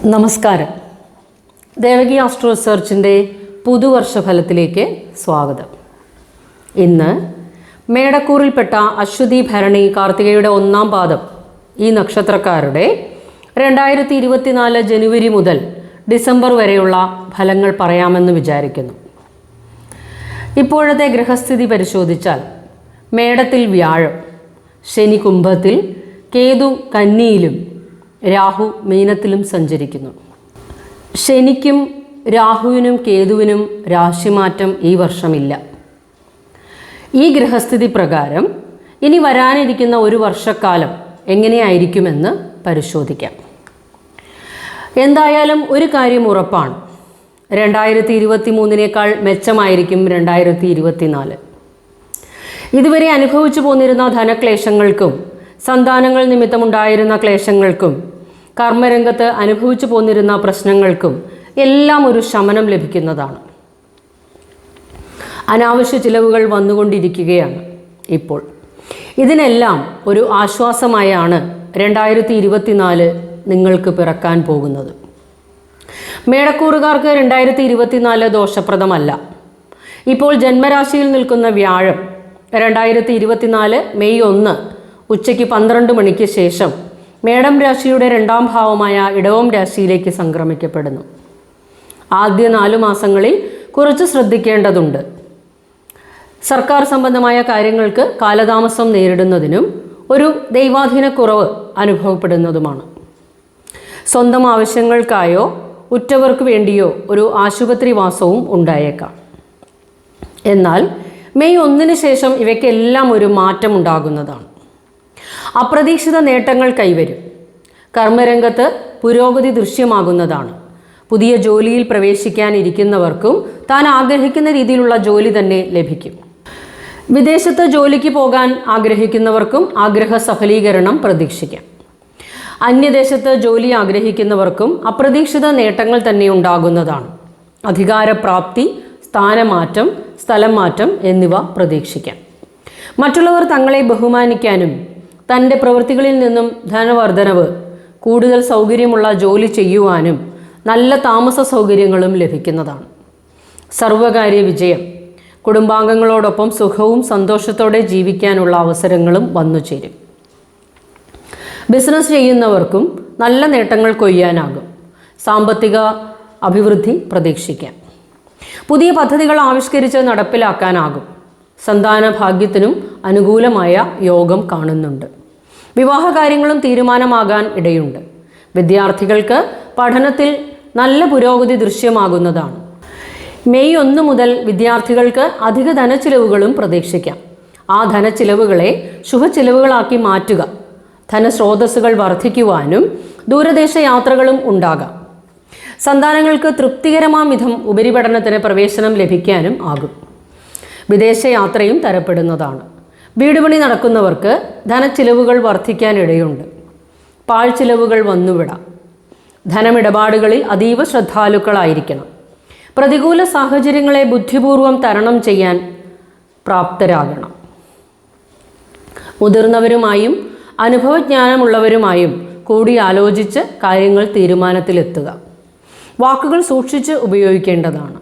നമസ്കാരം. ദേവകി ആസ്ട്രോ റിസർച്ചിൻ്റെ പുതുവർഷ ഫലത്തിലേക്ക് സ്വാഗതം. ഇന്ന് മേടക്കൂറിൽപ്പെട്ട അശ്വതി ഭരണി കാർത്തികയുടെ ഒന്നാം പാദം ഈ നക്ഷത്രക്കാരുടെ 2024 ജനുവരി മുതൽ ഡിസംബർ വരെയുള്ള ഫലങ്ങൾ പറയാമെന്ന് വിചാരിക്കുന്നു. ഇപ്പോഴത്തെ ഗ്രഹസ്ഥിതി പരിശോധിച്ചാൽ മേടത്തിൽ വ്യാഴം, ശനി കുംഭത്തിൽ, കേതു കന്നിയിലും രാഹു മീനത്തിലും സഞ്ചരിക്കുന്നു. ശനിക്കും രാഹുവിനും കേതുവിനും രാശിമാറ്റം ഈ വർഷമില്ല. ഈ ഗ്രഹസ്ഥിതി പ്രകാരം ഇനി വരാനിരിക്കുന്ന ഒരു വർഷക്കാലം എങ്ങനെയായിരിക്കുമെന്ന് പരിശോധിക്കാം. എന്തായാലും ഒരു കാര്യം ഉറപ്പാണ്, 2023 മെച്ചമായിരിക്കും 2024. ഇതുവരെ അനുഭവിച്ചു പോന്നിരുന്ന ധനക്ലേശങ്ങൾക്കും സന്താനങ്ങൾ നിമിത്തമുണ്ടായിരുന്ന ക്ലേശങ്ങൾക്കും കർമ്മരംഗത്ത് അനുഭവിച്ചു പോന്നിരുന്ന പ്രശ്നങ്ങൾക്കും എല്ലാം ഒരു ശമനം ലഭിക്കുന്നതാണ്. അനാവശ്യ ചിലവുകൾ വന്നുകൊണ്ടിരിക്കുകയാണ് ഇപ്പോൾ. ഇതിനെല്ലാം ഒരു ആശ്വാസമായാണ് 2024 നിങ്ങൾക്ക് പിറക്കാൻ പോകുന്നത്. മേടക്കൂറുകാർക്ക് 2024 ദോഷപ്രദമല്ല. ഇപ്പോൾ ജന്മരാശിയിൽ നിൽക്കുന്ന വ്യാഴം 2024 മെയ് 1 ഉച്ചയ്ക്ക് 12 മണിക്ക് ശേഷം മേടം രാശിയുടെ 2ാം ഭാവമായ ഇടവം രാശിയിലേക്ക് സംക്രമിക്കപ്പെടുന്നു. ആദ്യ 4 മാസങ്ങളിൽ കുറച്ച് ശ്രദ്ധിക്കേണ്ടതുണ്ട്. സർക്കാർ സംബന്ധമായ കാര്യങ്ങൾക്ക് കാലതാമസം നേരിടുന്നതിനും ഒരു ദൈവാധീനക്കുറവ് അനുഭവപ്പെടുന്നതുമാണ്. സ്വന്തം ആവശ്യങ്ങൾക്കായോ ഉറ്റവർക്ക് വേണ്ടിയോ ഒരു ആശുപത്രി വാസവും ഉണ്ടായേക്കാം. എന്നാൽ മെയ് 1 ശേഷം ഇവയ്ക്കെല്ലാം ഒരു മാറ്റമുണ്ടാകുന്നതാണ്. അപ്രതീക്ഷിത നേട്ടങ്ങൾ കൈവരും. കർമ്മരംഗത്ത് പുരോഗതി ദൃശ്യമാകുന്നതാണ്. പുതിയ ജോലിയിൽ പ്രവേശിക്കാനിരിക്കുന്നവർക്കും താൻ ആഗ്രഹിക്കുന്ന രീതിയിലുള്ള ജോലി തന്നെ ലഭിക്കും. വിദേശത്ത് ജോലിക്ക് പോകാൻ ആഗ്രഹിക്കുന്നവർക്കും ആഗ്രഹ സഫലീകരണം പ്രതീക്ഷിക്കാം. അന്യദേശത്ത് ജോലി ആഗ്രഹിക്കുന്നവർക്കും അപ്രതീക്ഷിത നേട്ടങ്ങൾ തന്നെ ഉണ്ടാകുന്നതാണ്. അധികാരപ്രാപ്തി, സ്ഥാനമാറ്റം, സ്ഥലം മാറ്റം എന്നിവ പ്രതീക്ഷിക്കാം. മറ്റുള്ളവർ തങ്ങളെ ബഹുമാനിക്കാനും തൻ്റെ പ്രവൃത്തികളിൽ നിന്നും ധനവർദ്ധനവ്, കൂടുതൽ സൗകര്യമുള്ള ജോലി ചെയ്യുവാനും നല്ല താമസ സൗകര്യങ്ങളും ലഭിക്കുന്നതാണ്. സർവകാര്യ വിജയം, കുടുംബാംഗങ്ങളോടൊപ്പം സുഖവും സന്തോഷത്തോടെ ജീവിക്കാനുള്ള അവസരങ്ങളും വന്നുചേരും. ബിസിനസ് ചെയ്യുന്നവർക്കും നല്ല നേട്ടങ്ങൾ കൊയ്യാനാകും. സാമ്പത്തിക അഭിവൃദ്ധി പ്രതീക്ഷിക്കാം. പുതിയ പദ്ധതികൾ ആവിഷ്കരിച്ച് നടപ്പിലാക്കാനാകും. സന്താന ഭാഗ്യത്തിനും അനുകൂലമായ യോഗം കാണുന്നുണ്ട്. വിവാഹ കാര്യങ്ങളും തീരുമാനമാകാൻ ഇടയുണ്ട്. വിദ്യാർത്ഥികൾക്ക് പഠനത്തിൽ നല്ല പുരോഗതി ദൃശ്യമാകുന്നതാണ്. മെയ് 1 മുതൽ വിദ്യാർത്ഥികൾക്ക് അധിക ധനച്ചിലവുകളും പ്രതീക്ഷിക്കാം. ആ ധനച്ചിലവുകളെ ശുഭച്ചിലവുകളാക്കി മാറ്റുക. ധനസ്രോതസ്സുകൾ വർദ്ധിക്കുവാനും ദൂരദേശ യാത്രകളും ഉണ്ടാകാം. സന്താനങ്ങൾക്ക് തൃപ്തികരമാം വിധം ഉപരിപഠനത്തിന് പ്രവേശനം ലഭിക്കാനും ആകും. വിദേശയാത്രയും തരപ്പെടുന്നതാണ്. വീടുപണി നടക്കുന്നവർക്ക് ധനച്ചിലവുകൾ വർദ്ധിക്കാനിടയുണ്ട്. പാഴ്ചിലവുകൾ വന്നുവിടാം. ധനമിടപാടുകളിൽ അതീവ ശ്രദ്ധാലുക്കളായിരിക്കണം. പ്രതികൂല സാഹചര്യങ്ങളെ ബുദ്ധിപൂർവം തരണം ചെയ്യാൻ പ്രാപ്തരാകണം. മുതിർന്നവരുമായും അനുഭവജ്ഞാനമുള്ളവരുമായും കൂടിയാലോചിച്ച് കാര്യങ്ങൾ തീരുമാനത്തിലെത്തുക. വാക്കുകൾ സൂക്ഷിച്ച് ഉപയോഗിക്കേണ്ടതാണ്.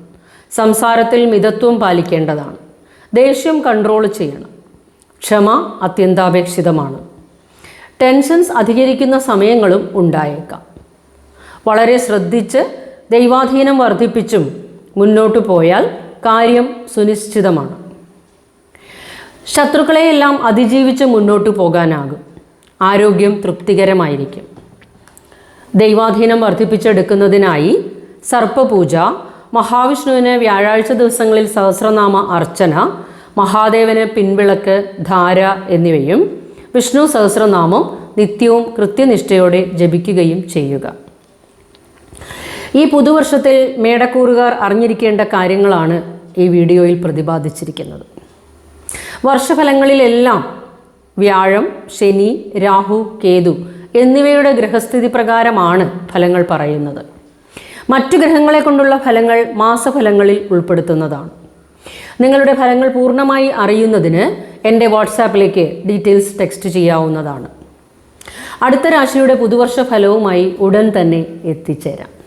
സംസാരത്തിൽ മിതത്വം പാലിക്കേണ്ടതാണ്. ദേഷ്യം കൺട്രോൾ ചെയ്യണം. ക്ഷമ അത്യന്താപേക്ഷിതമാണ്. ടെൻഷൻസ് അധികരിക്കുന്ന സമയങ്ങളും ഉണ്ടായേക്കാം. വളരെ ശ്രദ്ധിച്ച് ദൈവാധീനം വർദ്ധിപ്പിച്ചും മുന്നോട്ടു പോയാൽ കാര്യം സുനിശ്ചിതമാണ്. ശത്രുക്കളെയെല്ലാം അതിജീവിച്ച് മുന്നോട്ടു പോകാനാകും. ആരോഗ്യം തൃപ്തികരമായിരിക്കും. ദൈവാധീനം വർദ്ധിപ്പിച്ചെടുക്കുന്നതിനായി സർപ്പപൂജ, മഹാവിഷ്ണുവിന് വ്യാഴാഴ്ച ദിവസങ്ങളിൽ സഹസ്രനാമ അർച്ചന, മഹാദേവന് പിൻവിളക്ക്, ധാര എന്നിവയും വിഷ്ണു സഹസ്രനാമം നിത്യവും കൃത്യനിഷ്ഠയോടെ ജപിക്കുകയും ചെയ്യുക. ഈ പുതുവർഷത്തിൽ മേടക്കൂറുകാർ അറിഞ്ഞിരിക്കേണ്ട കാര്യങ്ങളാണ് ഈ വീഡിയോയിൽ പ്രതിപാദിച്ചിരിക്കുന്നത്. വർഷഫലങ്ങളിലെല്ലാം വ്യാഴം, ശനി, രാഹു, കേതു എന്നിവയുടെ ഗ്രഹസ്ഥിതി പ്രകാരമാണ് ഫലങ്ങൾ പറയുന്നത്. മറ്റു ഗ്രഹങ്ങളെ കൊണ്ടുള്ള ഫലങ്ങൾ മാസഫലങ്ങളിൽ ഉൾപ്പെടുത്തുന്നതാണ്. നിങ്ങളുടെ ഫലങ്ങൾ പൂർണ്ണമായി അറിയുന്നതിന് എൻ്റെ വാട്സാപ്പിലേക്ക് ഡീറ്റെയിൽസ് ടെക്സ്റ്റ് ചെയ്യാവുന്നതാണ്. അടുത്ത രാശിയുടെ പുതുവർഷ ഫലവുമായി ഉടൻ തന്നെ എത്തിച്ചേരാം.